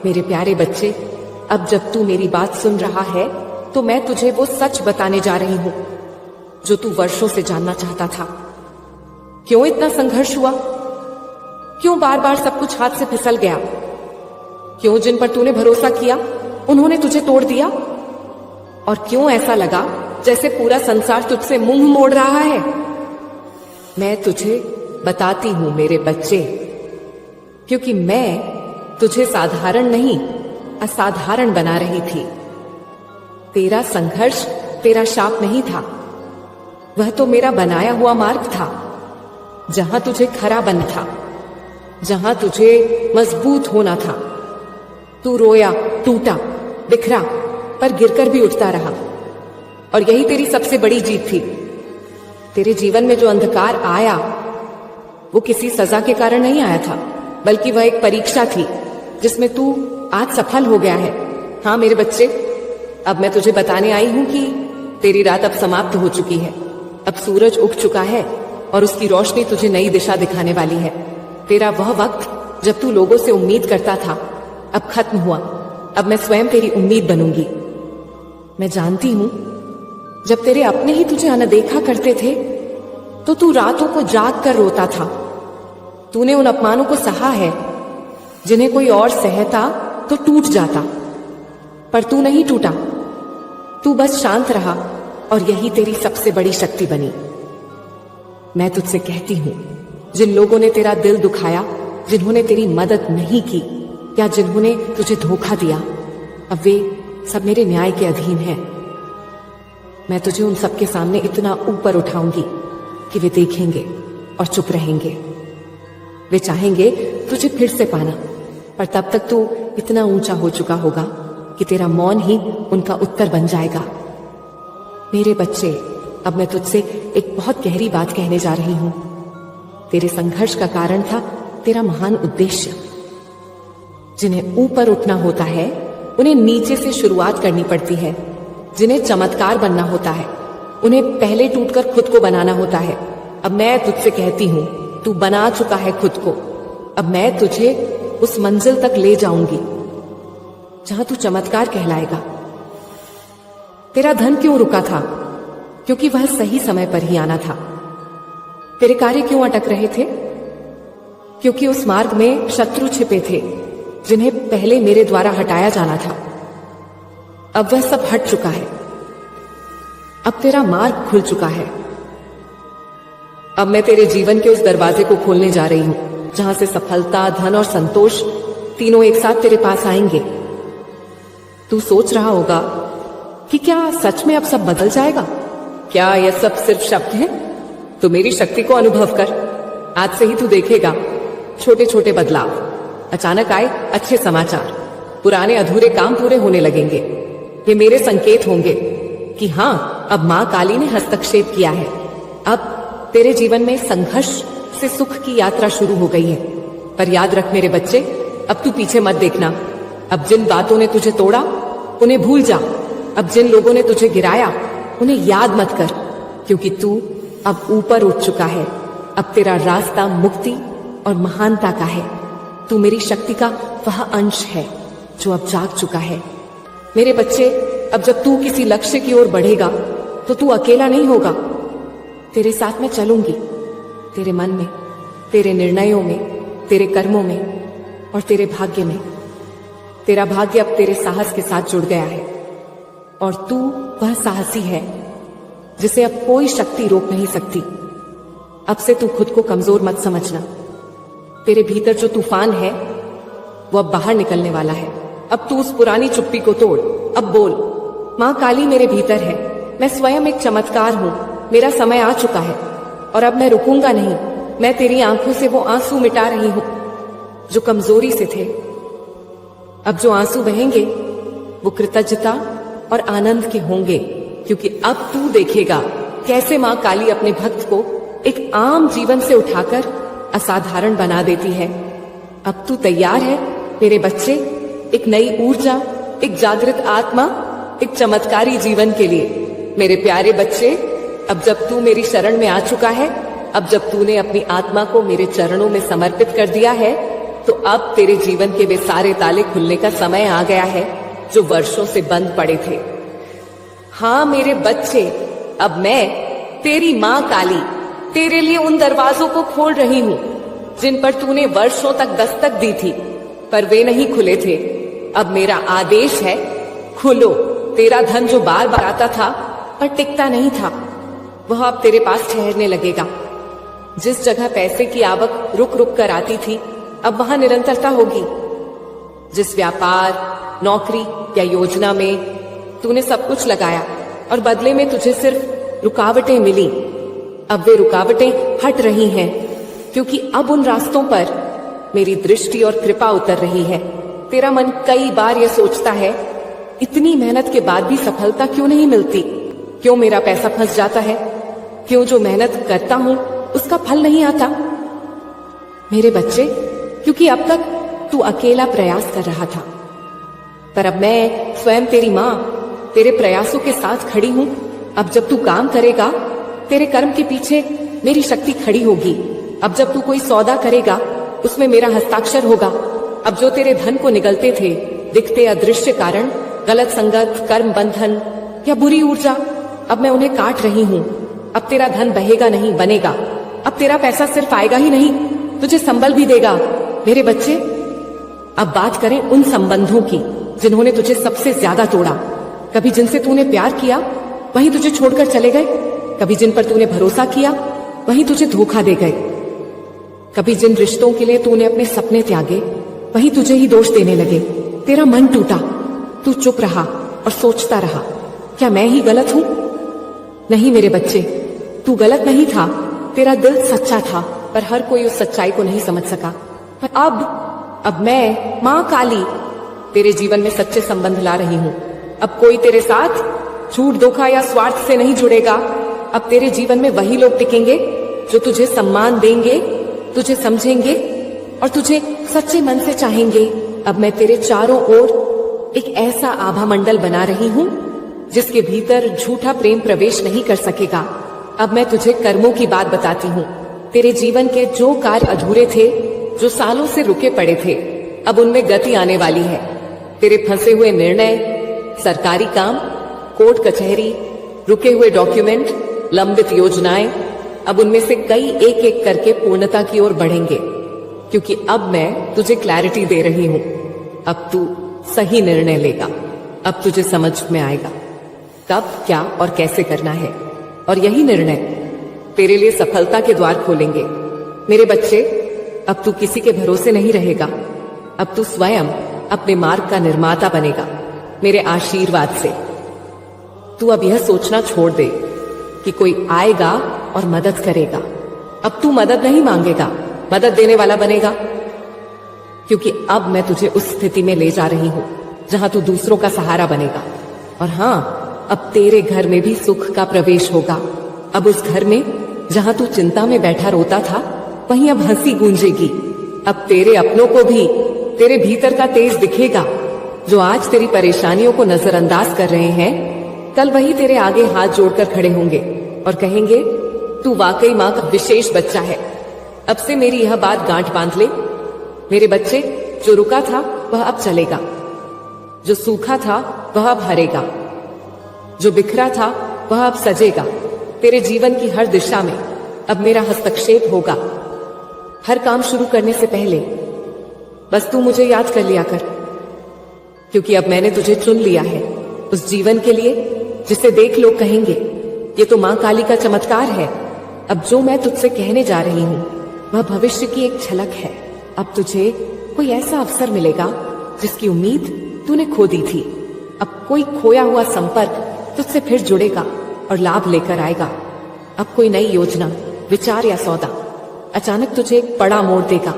मेरे प्यारे बच्चे, अब जब तू मेरी बात सुन रहा है तो मैं तुझे वो सच बताने जा रही हूं जो तू वर्षों से जानना चाहता था। क्यों इतना संघर्ष हुआ? क्यों बार बार सब कुछ हाथ से फिसल गया? क्यों जिन पर तूने भरोसा किया उन्होंने तुझे तोड़ दिया? और क्यों ऐसा लगा जैसे पूरा संसार तुझसे मुंह मोड़ रहा है? मैं तुझे बताती हूं मेरे बच्चे, क्योंकि मैं तुझे साधारण नहीं असाधारण बना रही थी। तेरा संघर्ष तेरा शाप नहीं था, वह तो मेरा बनाया हुआ मार्ग था, जहां तुझे खरा बनना था, जहां तुझे मजबूत होना था। तू रोया, टूटा, बिखरा, पर गिरकर भी उठता रहा, और यही तेरी सबसे बड़ी जीत थी। तेरे जीवन में जो अंधकार आया वो किसी सजा के कारण नहीं आया था, बल्कि वह एक परीक्षा थी जिसमें तू आज सफल हो गया है। हाँ मेरे बच्चे, अब मैं तुझे बताने आई हूं कि तेरी रात अब समाप्त हो चुकी है। अब सूरज उग चुका है और उसकी रोशनी तुझे नई दिशा दिखाने वाली है। तेरा वह वक्त जब तू लोगों से उम्मीद करता था अब खत्म हुआ। अब मैं स्वयं तेरी उम्मीद बनूंगी। मैं जानती हूं जब तेरे अपने ही तुझे अनदेखा करते थे तो तू रातों को जाग कर रोता था। तूने उन अपमानों को सहा है जिन्हें कोई और सहता तो टूट जाता, पर तू नहीं टूटा। तू बस शांत रहा और यही तेरी सबसे बड़ी शक्ति बनी। मैं तुझसे कहती हूं, जिन लोगों ने तेरा दिल दुखाया, जिन्होंने तेरी मदद नहीं की या जिन्होंने तुझे धोखा दिया, अब वे सब मेरे न्याय के अधीन हैं। मैं तुझे उन सबके सामने इतना ऊपर उठाऊंगी कि वे देखेंगे और चुप रहेंगे। वे चाहेंगे तुझे फिर से पाना, पर तब तक तू इतना ऊंचा हो चुका होगा कि तेरा मौन ही उनका उत्तर बन जाएगा। मेरे बच्चे, अब मैं तुझसे एक बहुत गहरी बात कहने जा रही हूं। तेरे संघर्ष का कारण था तेरा महान उद्देश्य। जिन्हें ऊपर उठना होता है उन्हें नीचे से शुरुआत करनी पड़ती है। जिन्हें चमत्कार बनना होता है उन्हें पहले टूटकर खुद को बनाना होता है। अब मैं तुझसे कहती हूं, तू बना चुका है खुद को। अब मैं तुझे उस मंजिल तक ले जाऊंगी जहां तू चमत्कार कहलाएगा। तेरा धन क्यों रुका था? क्योंकि वह सही समय पर ही आना था। तेरे कार्य क्यों अटक रहे थे? क्योंकि उस मार्ग में शत्रु छिपे थे जिन्हें पहले मेरे द्वारा हटाया जाना था। अब वह सब हट चुका है। अब तेरा मार्ग खुल चुका है। अब मैं तेरे जीवन के उस दरवाजे को खोलने जा रही हूं जहां से सफलता, धन और संतोष तीनों एक साथ तेरे पास आएंगे। तू सोच रहा होगा कि क्या सच में अब सब बदल जाएगा? क्या यह सब सिर्फ शब्द है? तो मेरी शक्ति को अनुभव कर। आज से ही तू देखेगा छोटे छोटे बदलाव। अचानक आए अच्छे समाचार, पुराने अधूरे काम पूरे होने लगेंगे। ये मेरे संकेत होंगे कि हाँ, अब मां काली ने हस्तक्षेप किया है। अब तेरे जीवन में संघर्ष से सुख की यात्रा शुरू हो गई है। पर याद रख मेरे बच्चे, अब तू पीछे मत देखना। अब जिन बातों ने तुझे तोड़ा उन्हें भूल जा। अब जिन लोगों ने तुझे गिराया उन्हें याद मत कर, क्योंकि तू अब ऊपर उठ चुका है। अब तेरा रास्ता मुक्ति और महानता का है। तू मेरी शक्ति का वह अंश है जो अब जाग चुका है। मेरे बच्चे, अब जब तू किसी लक्ष्य की ओर बढ़ेगा तो तू अकेला नहीं होगा। तेरे साथ मैं चलूंगी, तेरे मन में, तेरे निर्णयों में, तेरे कर्मों में और तेरे भाग्य में। तेरा भाग्य अब तेरे साहस के साथ जुड़ गया है और तू वह साहसी है जिसे अब कोई शक्ति रोक नहीं सकती। अब से तू खुद को कमजोर मत समझना। तेरे भीतर जो तूफान है वो अब बाहर निकलने वाला है। अब तू उस पुरानी चुप्पी को तोड़। अब बोल, मां काली मेरे भीतर है, मैं स्वयं एक चमत्कार हूं, मेरा समय आ चुका है और अब मैं रुकूंगा नहीं। मैं तेरी आंखों से वो आंसू मिटा रही हूं जो कमजोरी से थे। अब जो आंसू बहेंगे वो कृतज्ञता और आनंद के होंगे, क्योंकि अब तू देखेगा कैसे मां काली अपने भक्त को एक आम जीवन से उठाकर असाधारण बना देती है। अब तू तैयार है मेरे बच्चे, एक नई ऊर्जा, एक जागृत आत्मा, एक चमत्कारी जीवन के लिए। मेरे प्यारे बच्चे, अब जब तू मेरी शरण में आ चुका है, अब जब तूने अपनी आत्मा को मेरे चरणों में समर्पित कर दिया है, तो अब तेरे जीवन के वे सारे ताले खुलने का समय आ गया है जो वर्षों से बंद पड़े थे। हाँ मेरे बच्चे, अब मैं तेरी माँ काली तेरे लिए उन दरवाजों को खोल रही हूँ जिन पर तूने वर्षों तक दस्तक दी थी, पर वे नहीं खुले थे। अब मेरा आदेश है, खुलो। तेरा धन जो बार बार आता था पर टिकता नहीं था, वह अब तेरे पास ठहरने लगेगा। जिस जगह पैसे की आवक रुक रुक कर आती थी, अब वहां निरंतरता होगी। जिस व्यापार, नौकरी या योजना में तूने सब कुछ लगाया और बदले में तुझे सिर्फ रुकावटें मिली, अब वे रुकावटें हट रही हैं, क्योंकि अब उन रास्तों पर मेरी दृष्टि और कृपा उतर रही है। तेरा मन कई बार यह सोचता है, इतनी मेहनत के बाद भी सफलता क्यों नहीं मिलती? क्यों मेरा पैसा फंस जाता है? क्यों जो मेहनत करता हूं उसका फल नहीं आता? मेरे बच्चे, क्योंकि अब तक तू अकेला प्रयास कर रहा था, पर अब मैं स्वयं तेरी मां तेरे प्रयासों के साथ खड़ी हूं। अब जब तू काम करेगा, तेरे कर्म के पीछे मेरी शक्ति खड़ी होगी। अब जब तू कोई सौदा करेगा, उसमें मेरा हस्ताक्षर होगा। अब जो तेरे धन को निगलते थे, दिखते अदृश्य कारण, गलत संगत, कर्म बंधन या बुरी ऊर्जा, अब मैं उन्हें काट रही हूँ। अब तेरा धन बहेगा नहीं, बनेगा। अब तेरा पैसा सिर्फ आएगा ही नहीं, तुझे संबल भी देगा। मेरे बच्चे, अब बात करें उन संबंधों की जिन्होंने तुझे सबसे ज्यादा तोड़ा। कभी जिनसे तूने प्यार किया, वहीं तुझे छोड़कर चले गए। कभी जिन पर तूने भरोसा किया, वहीं तुझे धोखा दे गए। कभी जिन रिश्तों के लिए तूने अपने सपने त्यागे, वहीं तुझे ही दोष देने लगे। तेरा मन टूटा, तू चुप रहा और सोचता रहा, क्या मैं ही गलत हूं? नहीं मेरे बच्चे, तू गलत नहीं था। तेरा दिल सच्चा था, पर हर कोई उस सच्चाई को नहीं समझ सका। पर अब मैं मां काली तेरे जीवन में सच्चे संबंध ला रही हूं। अब कोई तेरे साथ झूठ, धोखा या स्वार्थ से नहीं जुड़ेगा। अब तेरे जीवन में वही लोग टिकेंगे जो तुझे सम्मान देंगे, तुझे समझेंगे और तुझे सच्चे मन से चाहेंगे। अब मैं तेरे चारों ओर एक ऐसा आभा मंडल बना रही हूं जिसके भीतर झूठा प्रेम प्रवेश नहीं कर सकेगा। अब मैं तुझे कर्मों की बात बताती हूँ। तेरे जीवन के जो कार्य अधूरे थे, जो सालों से रुके पड़े थे, अब उनमें गति आने वाली है। तेरे फंसे हुए निर्णय, सरकारी काम, कोर्ट कचहरी, रुके हुए डॉक्यूमेंट, लंबित योजनाएं, अब उनमें से कई एक एक करके पूर्णता की ओर बढ़ेंगे, क्योंकि अब मैं तुझे क्लैरिटी दे रही हूं। अब तू सही निर्णय लेगा। अब तुझे समझ में आएगा कब, क्या और कैसे करना है, और यही निर्णय तेरे लिए सफलता के द्वार खोलेंगे। मेरे बच्चे, अब तू किसी के भरोसे नहीं रहेगा। अब तू स्वयं अपने मार्ग का निर्माता बनेगा, मेरे आशीर्वाद से। तू अब यह सोचना छोड़ दे कि कोई आएगा और मदद करेगा। अब तू मदद नहीं मांगेगा, मदद देने वाला बनेगा, क्योंकि अब मैं तुझे उस स्थिति में ले जा रही हूं जहां तू दूसरों का सहारा बनेगा। और हाँ, अब तेरे घर में भी सुख का प्रवेश होगा। अब उस घर में जहां तू चिंता में बैठा रोता था, वहीं अब हंसी गूंजेगी। अब तेरे अपनों को भी तेरे भीतर का तेज दिखेगा। जो आज तेरी परेशानियों को नजरअंदाज कर रहे हैं, कल वही तेरे आगे हाथ जोड़कर खड़े होंगे और कहेंगे, तू वाकई माँ का विशेष बच्चा है। अब से मेरी यह बात गांठ बांध ले। मेरे बच्चे, जो रुका था वह अब चलेगा, जो सूखा था वह अब हरेगा, जो बिखरा था वह अब सजेगा। तेरे जीवन की हर दिशा में अब मेरा हस्तक्षेप होगा। हर काम शुरू करने से पहले बस तू मुझे याद कर लिया कर, क्योंकि अब मैंने तुझे चुन लिया है उस जीवन के लिए जिसे देख लोग कहेंगे, ये तो मां काली का चमत्कार है। अब जो मैं तुझसे कहने जा रही हूं वह भविष्य की एक झलक है। अब तुझे कोई ऐसा अवसर मिलेगा जिसकी उम्मीद तूने खो दी थी। अब कोई खोया हुआ संपर्क तुझसे फिर जुड़ेगा और लाभ लेकर आएगा। अब कोई नई योजना, विचार या सौदा अचानक तुझे एक बड़ा मोड़ देगा,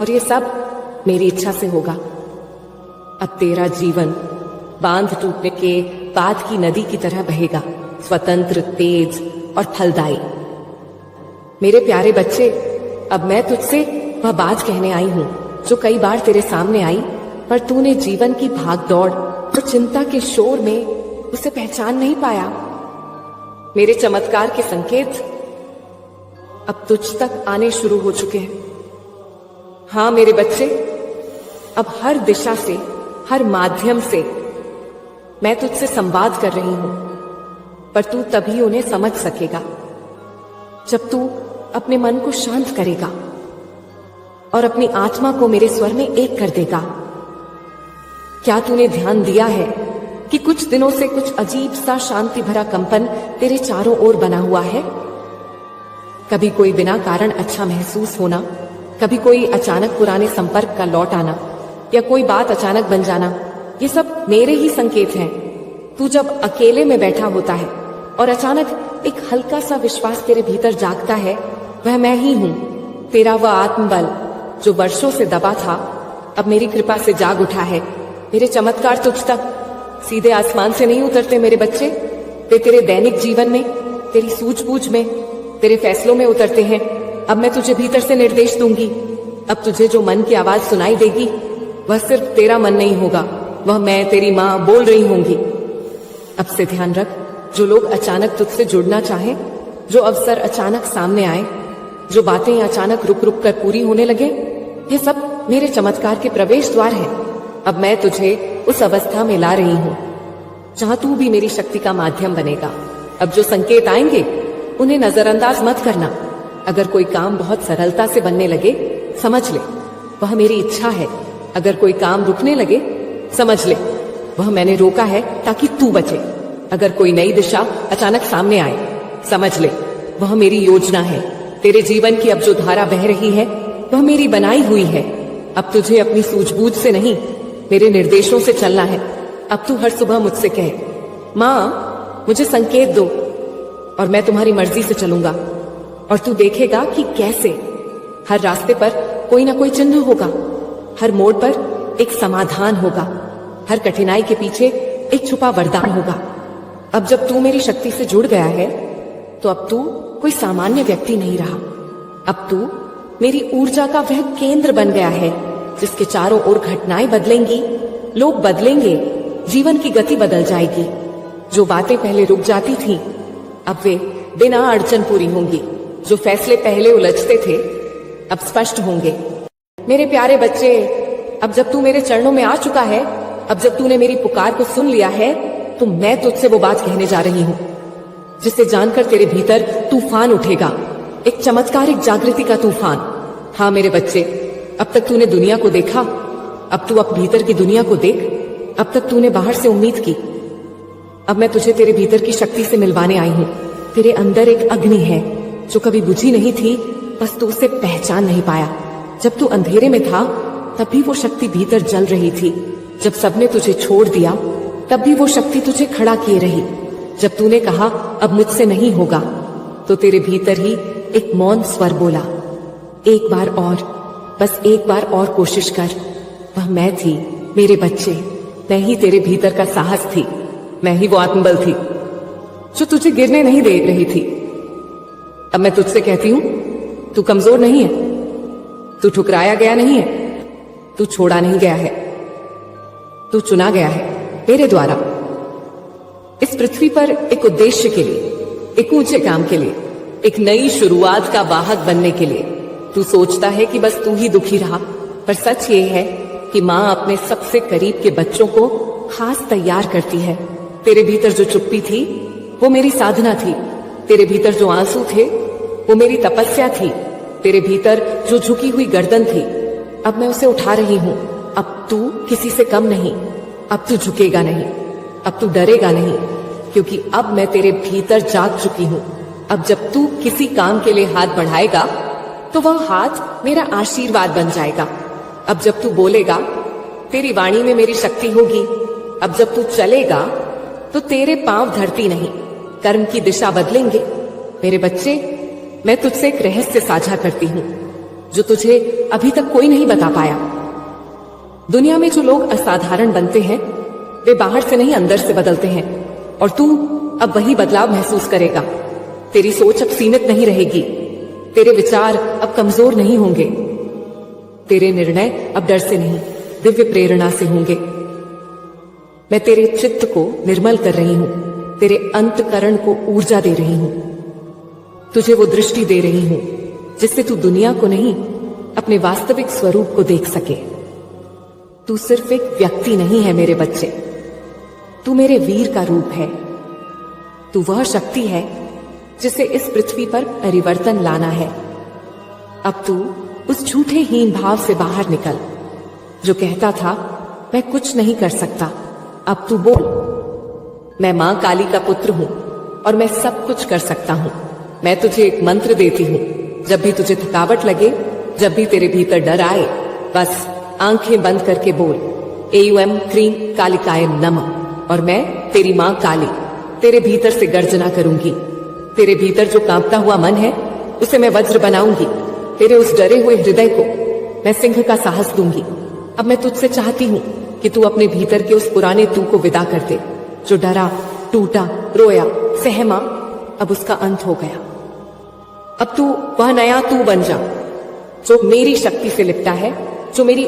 और ये सब मेरी इच्छा से होगा। अब तेरा जीवन बांध टूटने के बाद की नदी की तरह बहेगा, स्वतंत्र, तेज और फलदायी। मेरे प्यारे बच्चे, अब मैं तुझसे वह बात कहने आई हूं जो कई बार तेरे सामने आई, पर तूने जीवन की भागदौड़ और चिंता के शोर में उसे पहचान नहीं पाया। मेरे चमत्कार के संकेत अब तुझ तक आने शुरू हो चुके हैं। हाँ मेरे बच्चे, अब हर दिशा से, हर माध्यम से मैं तुझसे संवाद कर रही हूं, पर तू तभी उन्हें समझ सकेगा जब तू अपने मन को शांत करेगा और अपनी आत्मा को मेरे स्वर में एक कर देगा। क्या तूने ध्यान दिया है कि कुछ दिनों से कुछ अजीब सा शांति भरा कंपन तेरे चारों ओर बना हुआ है? कभी कोई बिना कारण अच्छा महसूस होना, कभी कोई अचानक पुराने संपर्क का लौट आना, या कोई बात अचानक बन जाना, ये सब मेरे ही संकेत हैं। तू जब अकेले में बैठा होता है और अचानक एक हल्का सा विश्वास तेरे भीतर जागता है, वह मैं ही हूं। तेरा वह आत्मबल जो वर्षों से दबा था, अब मेरी कृपा से जाग उठा है। मेरे चमत्कार तुझ तक सीधे आसमान से नहीं उतरते मेरे बच्चे, वे तेरे दैनिक जीवन में, तेरी सूझबूझ में, तेरे फैसलों में उतरते हैं। अब मैं तुझे भीतर से निर्देश दूंगी। अब तुझे जो मन की आवाज सुनाई देगी, वह सिर्फ तेरा मन नहीं होगा, वह मैं, तेरी माँ बोल रही होंगी। अब से ध्यान रख, जो लोग अचानक तुझसे जुड़ना चाहें, जो अवसर अचानक सामने आए, जो बातें अचानक रुक रुक कर पूरी होने लगे, ये सब मेरे चमत्कार के प्रवेश द्वार हैं। अब मैं तुझे उस अवस्था में ला रही हूं जहां तू भी मेरी शक्ति का माध्यम बनेगा। अब जो संकेत आएंगे उन्हें नजरअंदाज मत करना। अगर कोई काम बहुत सरलता से बनने लगे, समझ ले वह मेरी इच्छा है। अगर कोई काम रुकने लगे, समझ ले वह मैंने रोका है ताकि तू बचे। अगर कोई नई दिशा अचानक सामने आए, समझ ले वह मेरी योजना है। तेरे जीवन की अब जो धारा बह रही है, वह मेरी बनाई हुई है। अब तुझे अपनी सूझबूझ से नहीं, मेरे निर्देशों से चलना है। अब तू हर सुबह मुझसे कहे, माँ मुझे संकेत दो, और मैं तुम्हारी मर्जी से चलूंगा। और तू देखेगा कि कैसे हर रास्ते पर कोई ना कोई चिन्ह होगा, हर मोड़ पर एक समाधान होगा, हर कठिनाई के पीछे एक छुपा वरदान होगा। अब जब तू मेरी शक्ति से जुड़ गया है, तो अब तू कोई सामान्य व्यक्ति नहीं रहा। अब तू मेरी ऊर्जा का वह केंद्र बन गया है जिसके चारों ओर घटनाएं बदलेंगी, लोग बदलेंगे, जीवन की गति बदल जाएगी। जो बातें पहले रुक जाती थीं, अब वे बिना अड़चन पूरी होंगी। जो फैसले पहले उलझते थे, अब स्पष्ट होंगे। मेरे प्यारे बच्चे, अब जब तू मेरे चरणों में आ चुका है, अब जब तूने मेरी पुकार को सुन लिया है, तो मैं तुझसे वो बात कहने जा रही हूँ जिसे जानकर तेरे भीतर तूफान उठेगा, एक चमत्कारिक जागृति का तूफान। हाँ मेरे बच्चे, अब तक तूने दुनिया को देखा, अब तू अब भीतर की दुनिया को देख। अब तक तूने बाहर से उम्मीद की, अब मैं तुझे तेरे भीतर की शक्ति से मिलवाने आई हूँ। तेरे अंदर एक अग्नि है जो कभी बुझी नहीं थी, बस तू उसे पहचान नहीं पाया। जब तू अंधेरे में था, तब भी वो शक्ति भीतर जल रही थी। जब सबने तुझे छोड़ दिया, तब भी वो शक्ति तुझे खड़ा किए रही। जब तूने कहा अब मुझसे नहीं होगा, तो तेरे भीतर ही एक मौन स्वर बोला, एक बार और, बस एक बार और कोशिश कर। वह मैं थी मेरे बच्चे, मैं ही तेरे भीतर का साहस थी, मैं ही वो आत्मबल थी जो तुझे गिरने नहीं दे रही थी। अब मैं तुझसे कहती हूं, तू कमजोर नहीं है, तू ठुकराया गया नहीं है, तू छोड़ा नहीं गया है, तू चुना गया है मेरे द्वारा। इस पृथ्वी पर एक उद्देश्य के लिए, एक ऊंचे काम के लिए, एक नई शुरुआत का वाहक बनने के लिए। तू सोचता है कि बस तू ही दुखी रहा, पर सच ये है कि माँ अपने सबसे करीब के बच्चों को खास तैयार करती है। तेरे भीतर जो चुप्पी थी, वो मेरी साधना थी। तेरे भीतर जो आंसू थे, वो मेरी तपस्या थी। तेरे भीतर जो झुकी हुई गर्दन थी, अब मैं उसे उठा रही हूँ। अब तू किसी से कम नहीं, अब तू झुकेगा नहीं, अब तू डरेगा नहीं, क्योंकि अब मैं तेरे भीतर जाग चुकी हूँ। अब जब तू किसी काम के लिए हाथ बढ़ाएगा, तो वह हाथ मेरा आशीर्वाद बन जाएगा। अब जब तू बोलेगा, तेरी वाणी में मेरी शक्ति होगी। अब जब तू चलेगा, तो तेरे पांव धरती नहीं, कर्म की दिशा बदलेंगे। मेरे बच्चे, मैं तुझसे एक रहस्य साझा करती हूँ जो तुझे अभी तक कोई नहीं बता पाया। दुनिया में जो लोग असाधारण बनते हैं, वे बाहर से नहीं अंदर से बदलते हैं, और तू अब वही बदलाव महसूस करेगा। तेरी सोच अब सीमित नहीं रहेगी, तेरे विचार अब कमजोर नहीं होंगे, तेरे निर्णय अब डर से नहीं, दिव्य प्रेरणा से होंगे। मैं तेरे चित्त को निर्मल कर रही हूँ, तेरे अंतकरण को ऊर्जा दे रही हूँ, तुझे वो दृष्टि दे रही हूँ जिससे तू दुनिया को नहीं, अपने वास्तविक स्वरूप को देख सके। तू सिर्फ एक व्यक्ति नहीं है मेरे बच्चे, तू मेरे वीर का रूप है। तू वह शक्ति है जिसे इस पृथ्वी पर परिवर्तन लाना है। अब तू उस झूठे हीन भाव से बाहर निकल जो कहता था मैं कुछ नहीं कर सकता। अब तू बोल, मैं मां काली का पुत्र हूं और मैं सब कुछ कर सकता हूं। मैं तुझे एक मंत्र देती हूं, जब भी तुझे थकावट लगे, जब भी तेरे भीतर डर आए, बस आंखें बंद करके बोल एम क्रीम कालिकाय नमः और मैं तेरी मां काली तेरे भीतर से गर्जना करूंगी। तेरे भीतर जो कांपता हुआ मन है उसे मैं वज्र बनाऊंगी। तेरे उस डरे हुए हृदय को मैं सिंह का साहस दूंगी। अब मैं तुझसे चाहती हूं कि तू अपने भीतर के उस पुराने तू को विदा कर दे, जो डरा, टूटा, रोया, सहमा। अब उसका अंत हो गया। अब तू वह नया तू बन जा जो मेरी शक्ति से लिपटा है, जो मेरी